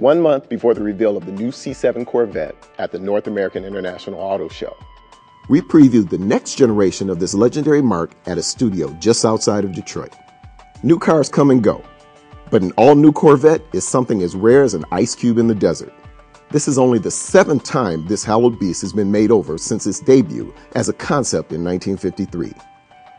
1 month before the reveal of the new C7 Corvette at the North American International Auto Show. We previewed the next generation of this legendary marque at a studio just outside of Detroit. New cars come and go, but an all-new Corvette is something as rare as an ice cube in the desert. This is only the 7th time this hallowed beast has been made over since its debut as a concept in 1953.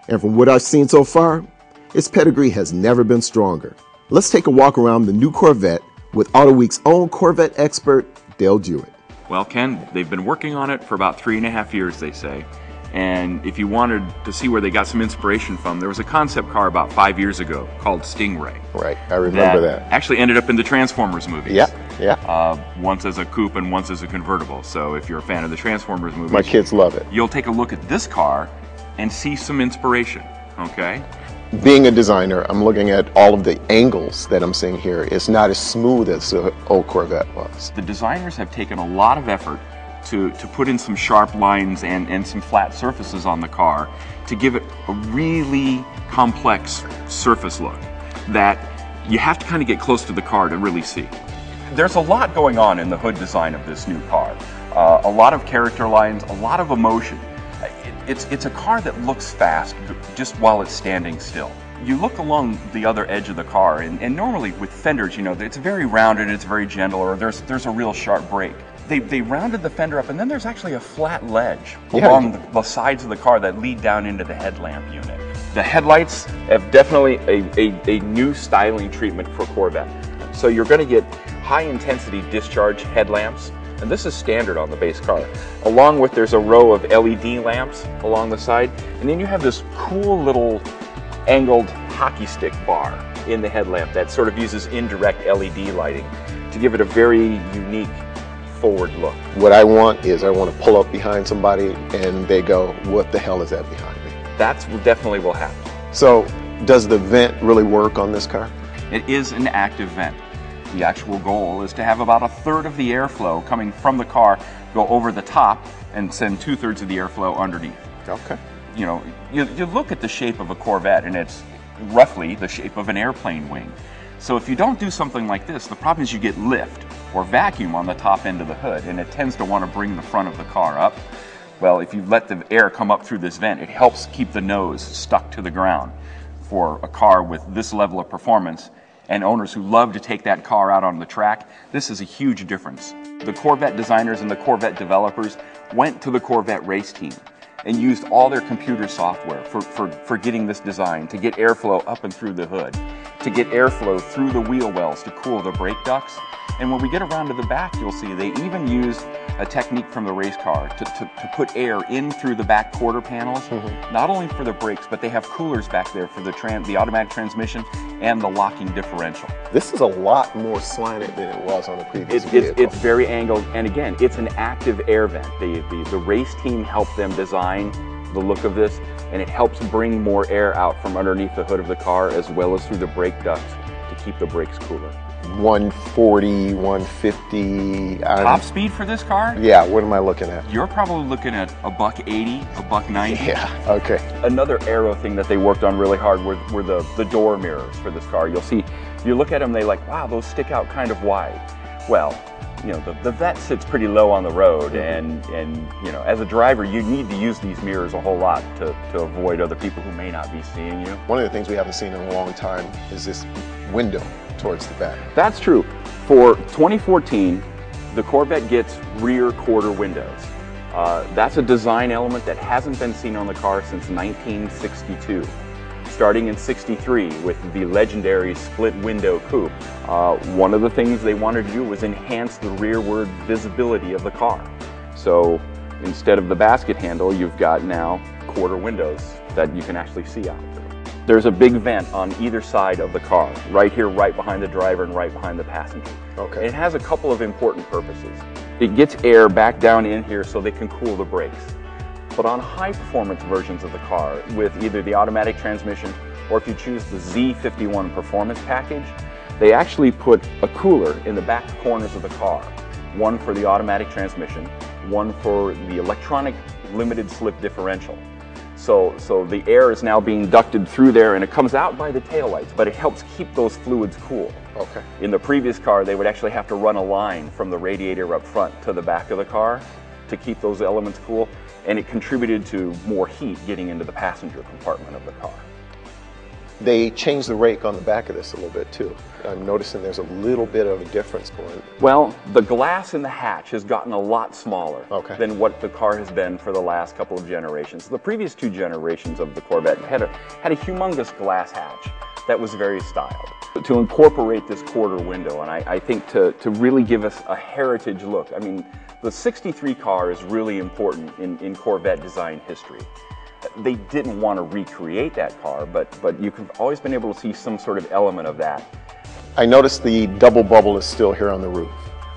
And from what I've seen so far, its pedigree has never been stronger. Let's take a walk around the new Corvette with AutoWeek's own Corvette expert, Dale Jewett. Well, Ken, they've been working on it for about 3.5 years, they say. And if you wanted to see where they got some inspiration from, there was a concept car about 5 years ago called Stingray. Right, I remember that. Actually ended up in the Transformers movies. Yeah. Once as a coupe and once as a convertible. So if you're a fan of the Transformers movies, my kids love it. You'll take a look at this car and see some inspiration, okay? Being a designer, I'm looking at all of the angles that I'm seeing here. It's not as smooth as the old Corvette was. The designers have taken a lot of effort to put in some sharp lines and some flat surfaces on the car to give it a really complex surface look that you have to kind of get close to the car to really see. There's a lot going on in the hood design of this new car. A lot of character lines, a lot of emotion. It's a car that looks fast just while it's standing still. You look along the other edge of the car, and normally with fenders, you know, it's very rounded, it's very gentle, or there's a real sharp break. They rounded the fender up, and then there's actually a flat ledge along the sides of the car that lead down into the headlamp unit. The headlights have definitely a new styling treatment for Corvette. So you're going to get high-intensity discharge headlamps, and this is standard on the base car. Along with, there's a row of LED lamps along the side, and then you have this cool little angled hockey stick bar in the headlamp that sort of uses indirect LED lighting to give it a very unique forward look. What I want is I want to pull up behind somebody and they go, what the hell is that behind me? That's definitely will happen. So does the vent really work on this car? It is an active vent. The actual goal is to have about 1/3 of the airflow coming from the car go over the top and send 2/3 of the airflow underneath. Okay. You know, you look at the shape of a Corvette and it's roughly the shape of an airplane wing. So if you don't do something like this, the problem is you get lift or vacuum on the top end of the hood, and it tends to want to bring the front of the car up. Well, if you let the air come up through this vent, it helps keep the nose stuck to the ground. For a car with this level of performance, and owners who love to take that car out on the track, this is a huge difference. The Corvette designers and the Corvette developers went to the Corvette race team and used all their computer software for getting this design, to get airflow up and through the hood, to get airflow through the wheel wells to cool the brake ducts. And when we get around to the back, you'll see they even used a technique from the race car to put air in through the back quarter panels, not only for the brakes, but they have coolers back there for the automatic transmission and the locking differential. This is a lot more slanted than it was on the previous vehicle. It's very angled, and again, it's an active air vent. The race team helped them design the look of this, and it helps bring more air out from underneath the hood of the car as well as through the brake ducts to keep the brakes cooler. 140, 150. Top speed for this car? Yeah, what am I looking at? You're probably looking at a $180, a $190. Yeah, okay. Another aero thing that they worked on really hard were the door mirrors for this car. You'll see, you look at them, they like, wow, those stick out kind of wide. Well, you know, the vet sits pretty low on the road, and you know, as a driver, you need to use these mirrors a whole lot to avoid other people who may not be seeing you. One of the things we haven't seen in a long time is this window towards the back. That's true. For 2014, the Corvette gets rear quarter windows. That's a design element that hasn't been seen on the car since 1962. Starting in '63 with the legendary split window coupe. One of the things they wanted to do was enhance the rearward visibility of the car. So instead of the basket handle, you've got now quarter windows that you can actually see out. There's a big vent on either side of the car, right here, right behind the driver and right behind the passenger. Okay. It has a couple of important purposes. It gets air back down in here so they can cool the brakes. But on high performance versions of the car, with either the automatic transmission or if you choose the Z51 performance package, they actually put a cooler in the back corners of the car. One for the automatic transmission, one for the electronic limited slip differential. So the air is now being ducted through there and it comes out by the taillights, but it helps keep those fluids cool. Okay. In the previous car, they would actually have to run a line from the radiator up front to the back of the car to keep those elements cool, and it contributed to more heat getting into the passenger compartment of the car. They changed the rake on the back of this a little bit too. I'm noticing there's a little bit of a difference going. Well, the glass in the hatch has gotten a lot smaller than what the car has been for the last couple of generations. The previous two generations of the Corvette had a humongous glass hatch that was very styled. To incorporate this quarter window, and I think to really give us a heritage look. I mean, the 63 car is really important in Corvette design history. They didn't want to recreate that car, but you've always been able to see some sort of element of that. I noticed the double bubble is still here on the roof.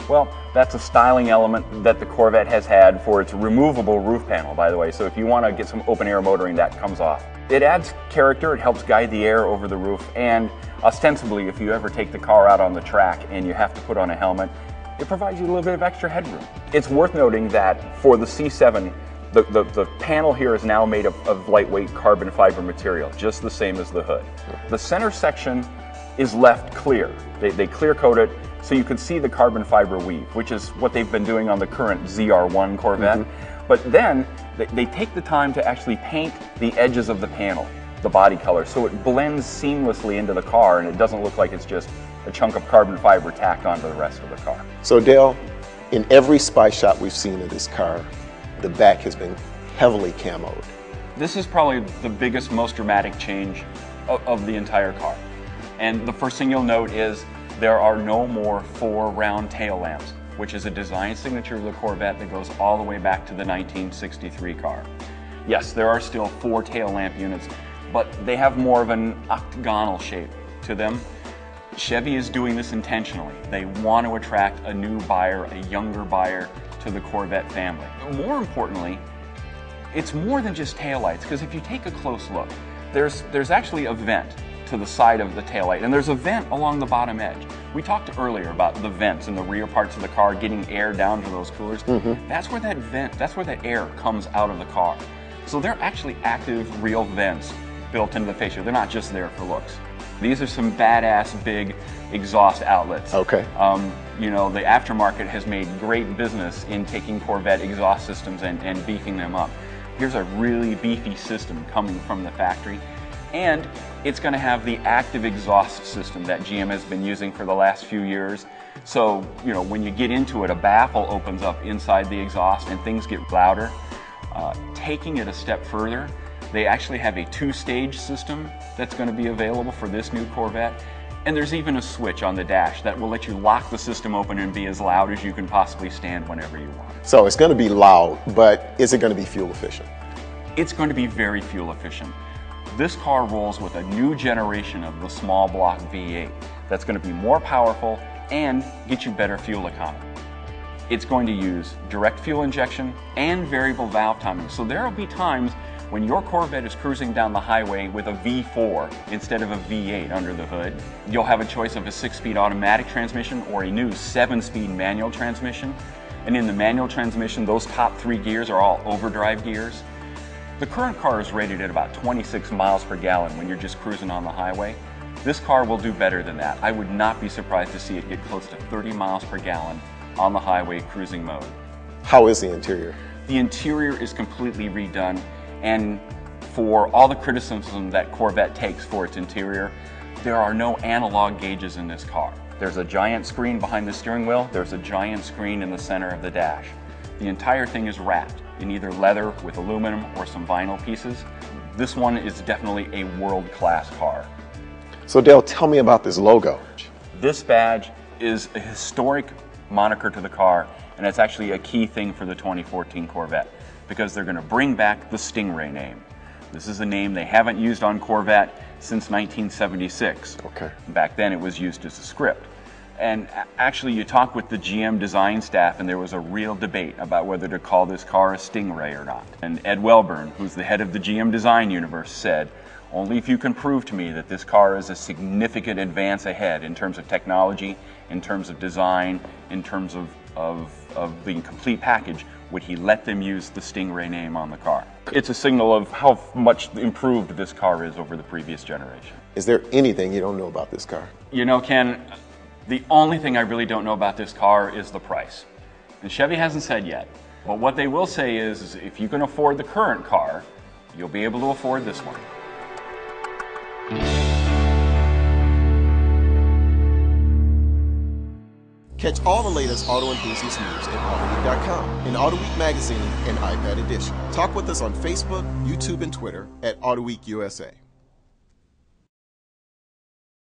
Well, that's a styling element that the Corvette has had for its removable roof panel, by the way. So if you want to get some open air motoring, that comes off. It adds character, it helps guide the air over the roof, and ostensibly, if you ever take the car out on the track and you have to put on a helmet, it provides you a little bit of extra headroom. It's worth noting that for the C7, the panel here is now made of lightweight carbon fiber material, just the same as the hood. The center section is left clear. They clear coat it so you can see the carbon fiber weave, which is what they've been doing on the current ZR1 Corvette. But then they take the time to actually paint the edges of the panel, the body color, so it blends seamlessly into the car and it doesn't look like it's just a chunk of carbon fiber tacked onto the rest of the car. So Dale, in every spy shot we've seen of this car, the back has been heavily camoed. This is probably the biggest, most dramatic change of the entire car. And the first thing you'll note is there are no more 4 round tail lamps, which is a design signature of the Corvette that goes all the way back to the 1963 car. Yes, there are still 4 tail lamp units, but they have more of an octagonal shape to them. Chevy is doing this intentionally. They want to attract a new buyer, a younger buyer, to the Corvette family. More importantly, it's more than just taillights, because if you take a close look, there's actually a vent to the side of the taillight, and there's a vent along the bottom edge. We talked earlier about the vents in the rear parts of the car getting air down to those coolers. That's where that vent, that's where that air comes out of the car. So they're actually active, real vents built into the fascia. They're not just there for looks. These are some badass big exhaust outlets. You know, the aftermarket has made great business in taking Corvette exhaust systems and beefing them up. Here's a really beefy system coming from the factory, and it's going to have the active exhaust system that GM has been using for the last few years. So, you know, when you get into it, a baffle opens up inside the exhaust and things get louder. Taking it a step further, they actually have a 2-stage system that's going to be available for this new Corvette. And there's even a switch on the dash that will let you lock the system open and be as loud as you can possibly stand whenever you want. So it's going to be loud, but is it going to be fuel efficient? It's going to be very fuel efficient. This car rolls with a new generation of the small block V8 that's going to be more powerful and get you better fuel economy. It's going to use direct fuel injection and variable valve timing. So there will be times when your Corvette is cruising down the highway with a V4 instead of a V8 under the hood. You'll have a choice of a 6-speed automatic transmission or a new 7-speed manual transmission. And in the manual transmission, those top 3 gears are all overdrive gears. The current car is rated at about 26 miles per gallon when you're just cruising on the highway. This car will do better than that. I would not be surprised to see it get close to 30 miles per gallon on the highway cruising mode. How is the interior? The interior is completely redone, and for all the criticism that Corvette takes for its interior, there are no analog gauges in this car. There's a giant screen behind the steering wheel, there's a giant screen in the center of the dash. The entire thing is wrapped in either leather with aluminum or some vinyl pieces. This one is definitely a world-class car. So Dale, tell me about this logo. This badge is a historic moniker to the car, and it's actually a key thing for the 2014 Corvette, because they're going to bring back the Stingray name. This is a name they haven't used on Corvette since 1976. Back then it was used as a script. And actually you talk with the GM design staff and there was a real debate about whether to call this car a Stingray or not. And Ed Welburn, who's the head of the GM design universe, said, "Only if you can prove to me that this car is a significant advance ahead in terms of technology, in terms of design, in terms of the complete package, would he let them use the Stingray name on the car? It's a signal of how much improved this car is over the previous generation. Is there anything you don't know about this car? You know, Ken, the only thing I really don't know about this car is the price. And Chevy hasn't said yet. But what they will say is if you can afford the current car, you'll be able to afford this one. Catch all the latest auto enthusiast news at AutoWeek.com, in Auto Week magazine and iPad edition. Talk with us on Facebook, YouTube, and Twitter at AutoWeek USA.